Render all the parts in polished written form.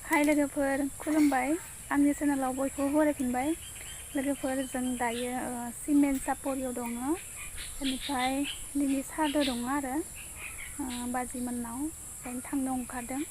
हाय लोगोफोर खुलुमबाय आंनि चेनेलाव बयखौबो बरायफिनबाय लोगोफोर जों दायो सिमेन्ट सापरियाव दङ बेनिफ्राय दिनै सारद' दङ आरो बाजिमोननाव बेनो थांनो ओंखारदों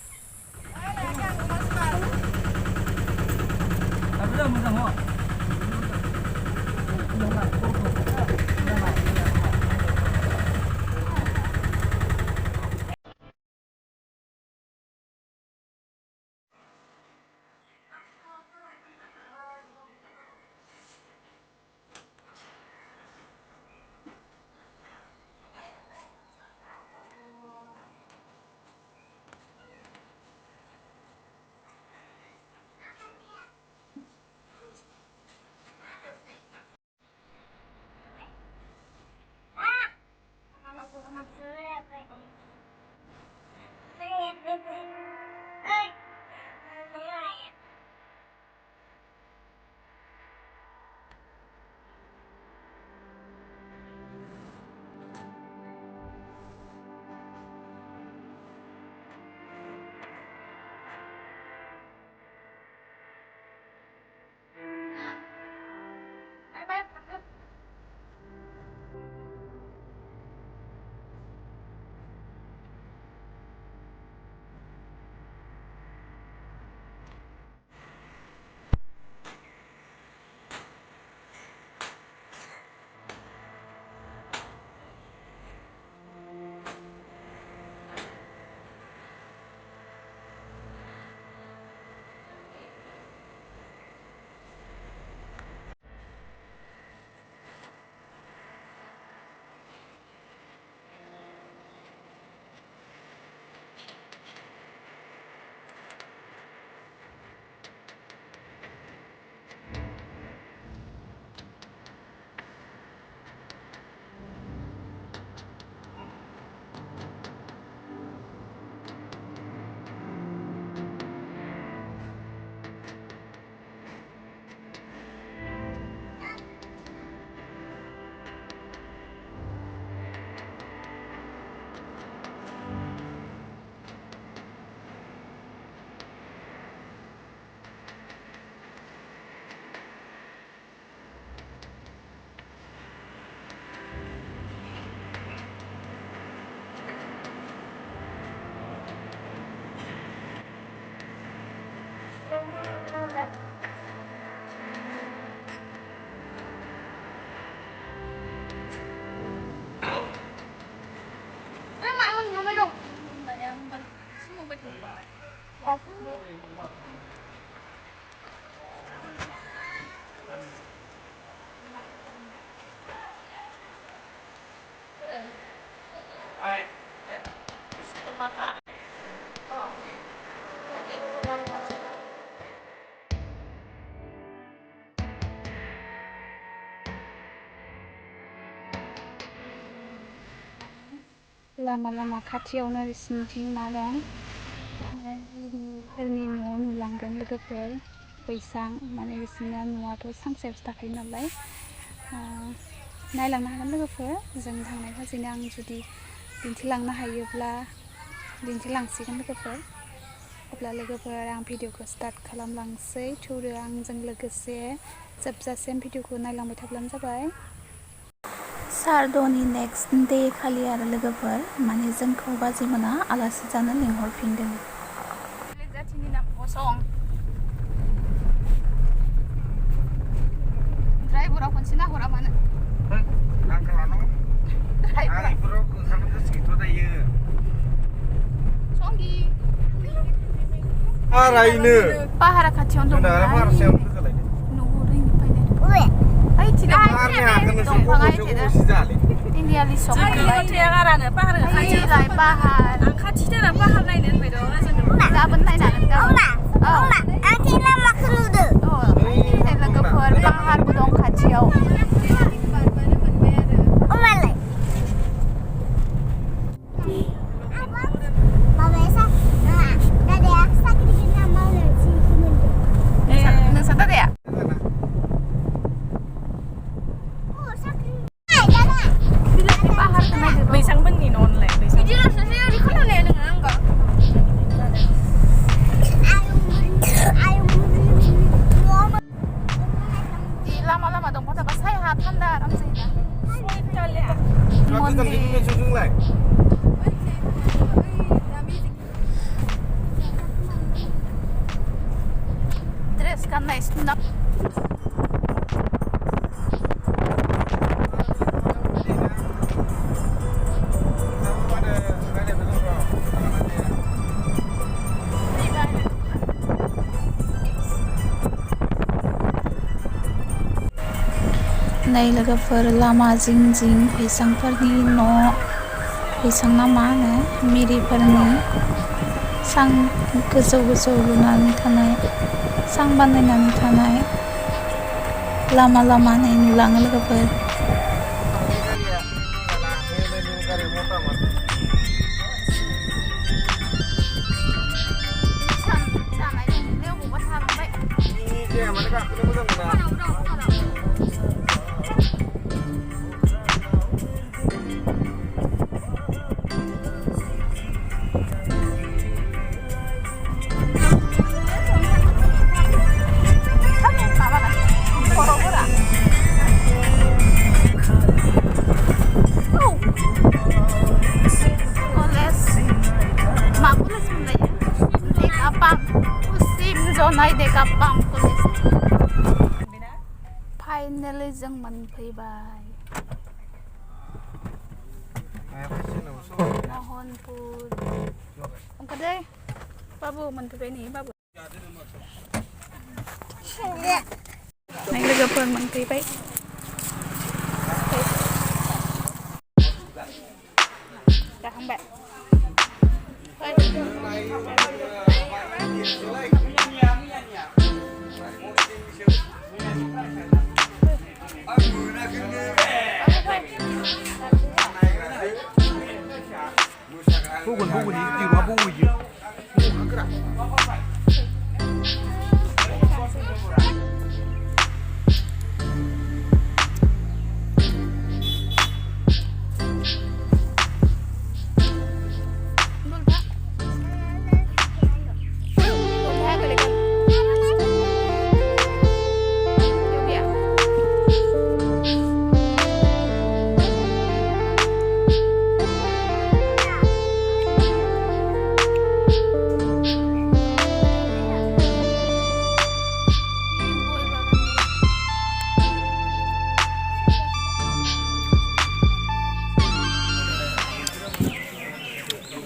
लामा खाथियावनो बिसिनिथिं मा दं फोरनि न'आव नुलांदों लोगोफोर बैसां माने बिसिना न'आथ' सांसायावसो थाखायो नालाय नायलांनो हागोन लोगोफोर जों थांनाय फारसेनो आं जुदि दिन्थिलांनो हायोब्ला दिन्थिलांसिगोन लोगोफोर अब्ला लोगोफोर आं भिडिअखौ स्टार्ट खालामलांसै थौदो आंजों लोगोसे जोबजासिम भिडिअखौ नायलांबाय थाब्लानो जाबाय सारद'नि नेक्स्ट डे खालि आरो लोगोफोर माने जोंखौ बाजिमोना आलासि जानो लिंहरफिनदों जाथिनि नाम गसं ड्राइभारा खनसे नाहरा मानो ड्राइभारा संगि पाहारा खाथियावनो दं Này लोगोफोर लामा जिं जिं बैसांफोरनि न' बैसां ना मा होनो मिरिफोरनि सां गोजौ गोजौ लुनानै थानाय सां बानायनानै थानाय लामा लामा नुलाङो लोगोफोर। Finally जों मोनफैबाय महनपुर। ओंखार दे बाबु मोनफैबाय नै बाबु। नै लोगोफोर मोनफैबाय। जाखांबाय। Bukan ini di rumah bu aja.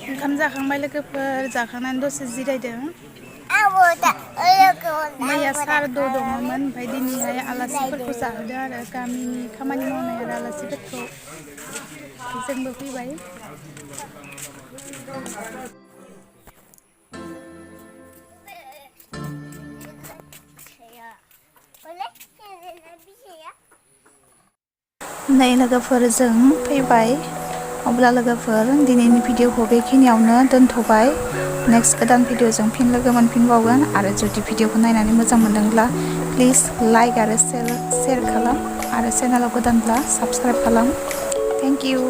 ओंखाम जाखांबाय लोगोफोर जाखांनानै दसे जिरायदों। मैया सारद' दङमोन ओमफ्राय दिनैहाय आलासिफोरखौ जाहोदों आरो गामिनि खामानि मावनाय आरो आलासिफोरखौ जोंबो फैबाय। नै लोगोफोर जों फैबाय। अब्ला लोगोफोर दिनैनि भिडिअखौ बेखिनियावनो दोनथ'बाय। नेक्स्ट गोदान भिडिअजों फिन लोगो मोनफिनबावगोन आरो जुदि भिडिअखौ नायनानै मोजां मोनदोंब्ला प्लिज लाइक आरो शेयार खालाम आरो चेनेलाव गोदानब्ला साबस्क्राइब खालाम। Thank you.